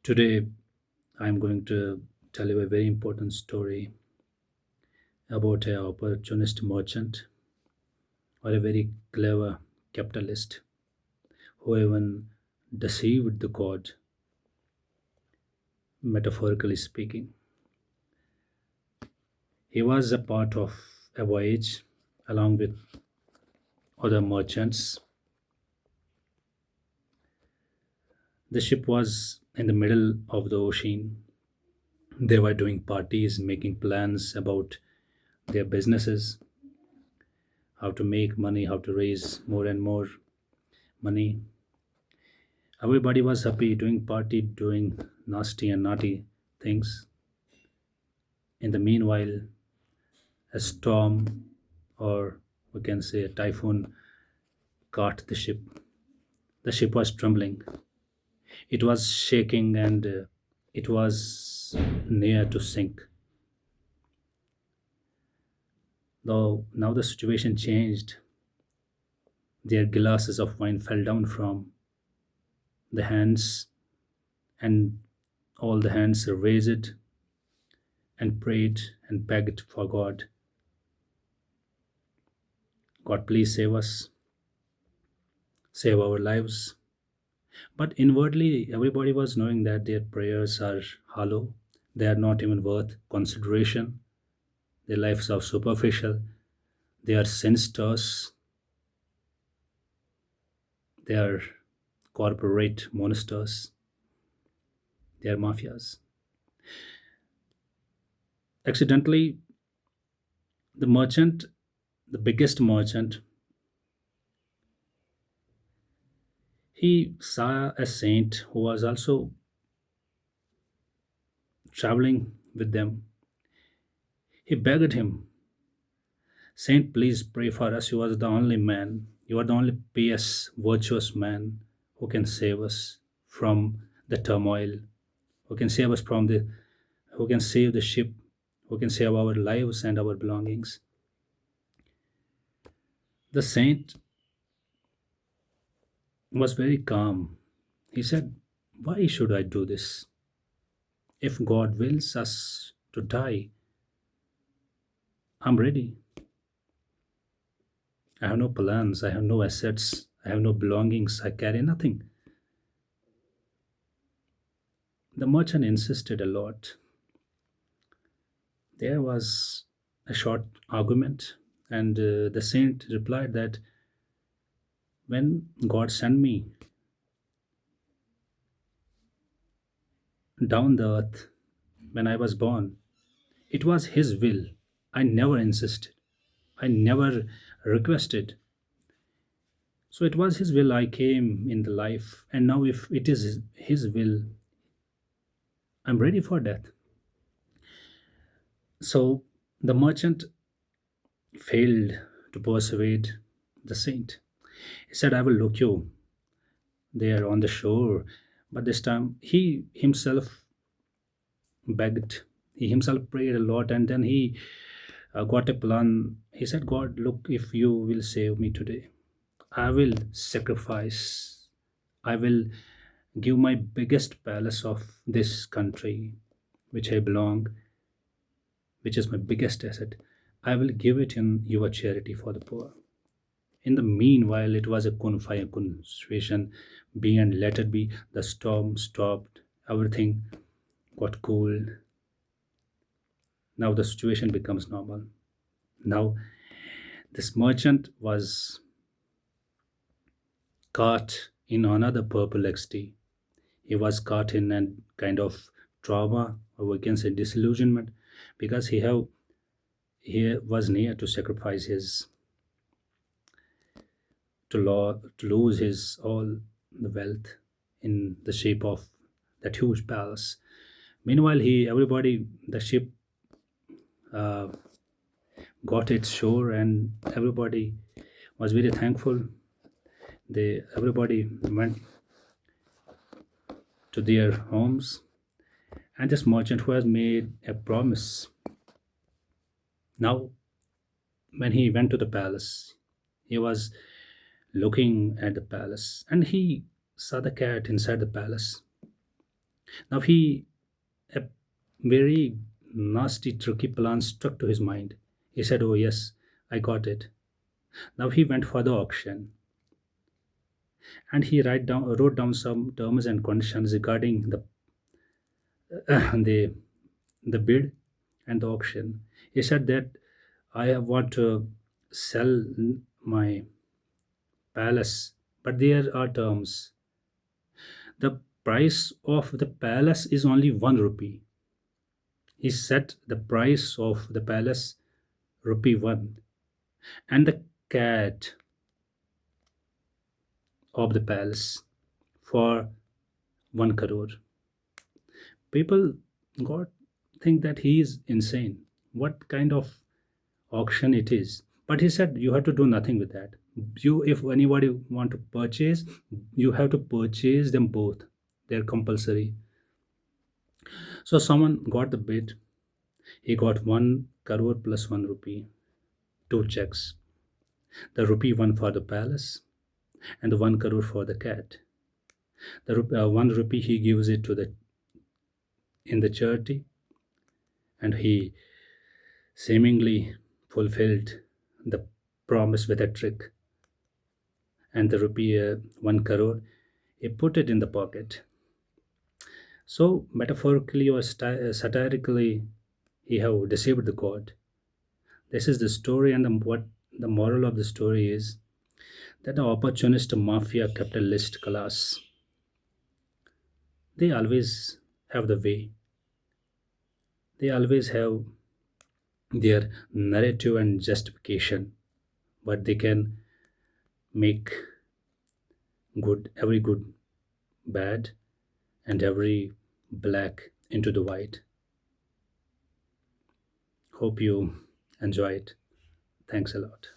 Today, I'm going to tell you a very important story about a opportunist merchant or a very clever capitalist who even deceived the god, metaphorically speaking. He was a part of a voyage along with other merchants. The ship was in the middle of the ocean. They were doing parties, making plans about their businesses, how to make money, how to raise more and more money. Everybody was happy, doing party, doing nasty and naughty things. In the meanwhile, a storm, or we can say a typhoon, caught the ship. The ship was trembling. It was shaking and it was near to sink. Though now the situation changed. Their glasses of wine fell down from the hands, and all the hands raised and prayed and begged for God. God, please save us, save our lives. But inwardly, everybody was knowing that their prayers are hollow. They are not even worth consideration. Their lives are superficial. They are sinsters. They are corporate monsters. They are mafias. Accidentally, the merchant, the biggest merchant, he saw a saint who was also traveling with them. He begged him, Saint, please pray for us. You are the only man. You are the only pious, virtuous man who can save us from the turmoil, who can save us from the, who can save the ship, who can save our lives and our belongings. The saint was very calm. He said, why should I do this? If God wills us to die, I'm ready. I have no plans, I have no assets, I have no belongings, I carry nothing. The merchant insisted a lot. There was a short argument, and the saint replied that when God sent me down the earth when I was born, it was His will. I never insisted, I never requested. So it was His will I came in the life, and now if it is His will, I'm ready for death. So the merchant failed to persuade the saint. He said, I will look you there on the shore. But this time he himself begged, he himself prayed a lot, and then he got a plan. He said, God, look, if you will save me today, I will sacrifice, I will give my biggest palace of this country, which I belong, which is my biggest asset. I will give it in your charity for the poor. In the meanwhile, it was a kun fire kun situation. Be and let it be. The storm stopped. Everything got cool. Now the situation becomes normal. Now this merchant was caught in another perplexity. He was caught in a kind of trauma, or we can say disillusionment, because he was near to sacrifice his to lose his all the wealth in the shape of that huge palace. Meanwhile, he everybody the ship uh, got its shore, and everybody was very thankful. They everybody went to their homes, and this merchant who has made a promise. Now, when he went to the palace, he was looking at the palace, and he saw the cat inside the palace. Now he a very nasty, tricky plan struck to his mind. He said, "Oh yes, I got it." Now he went for the auction, and he wrote down some terms and conditions regarding the the bid and the auction. He said that I want to sell my palace, but there are terms. The price of the palace is only 1 rupee. He set the price of the palace rupee 1, and the cat of the palace for 1 crore. People got think that he is insane. What kind of auction it is? But he said you have to do nothing with that. You, if anybody want to purchase, you have to purchase them both. They're compulsory. So someone got the bid. He got 1 crore plus 1 rupee, two checks. The rupee one for the palace and the 1 crore for the cat. The 1 rupee he gives it to the in the charity, and he seemingly fulfilled the promise with a trick. And the rupee 1 crore, he put it in the pocket. So metaphorically or satirically, he have deceived the god. This is the story, and what the moral of the story is that the opportunist mafia capitalist class, they always have the way. They always have their narrative and justification, but they can make every good bad, and every black into the white. Hope you enjoy it. Thanks a lot.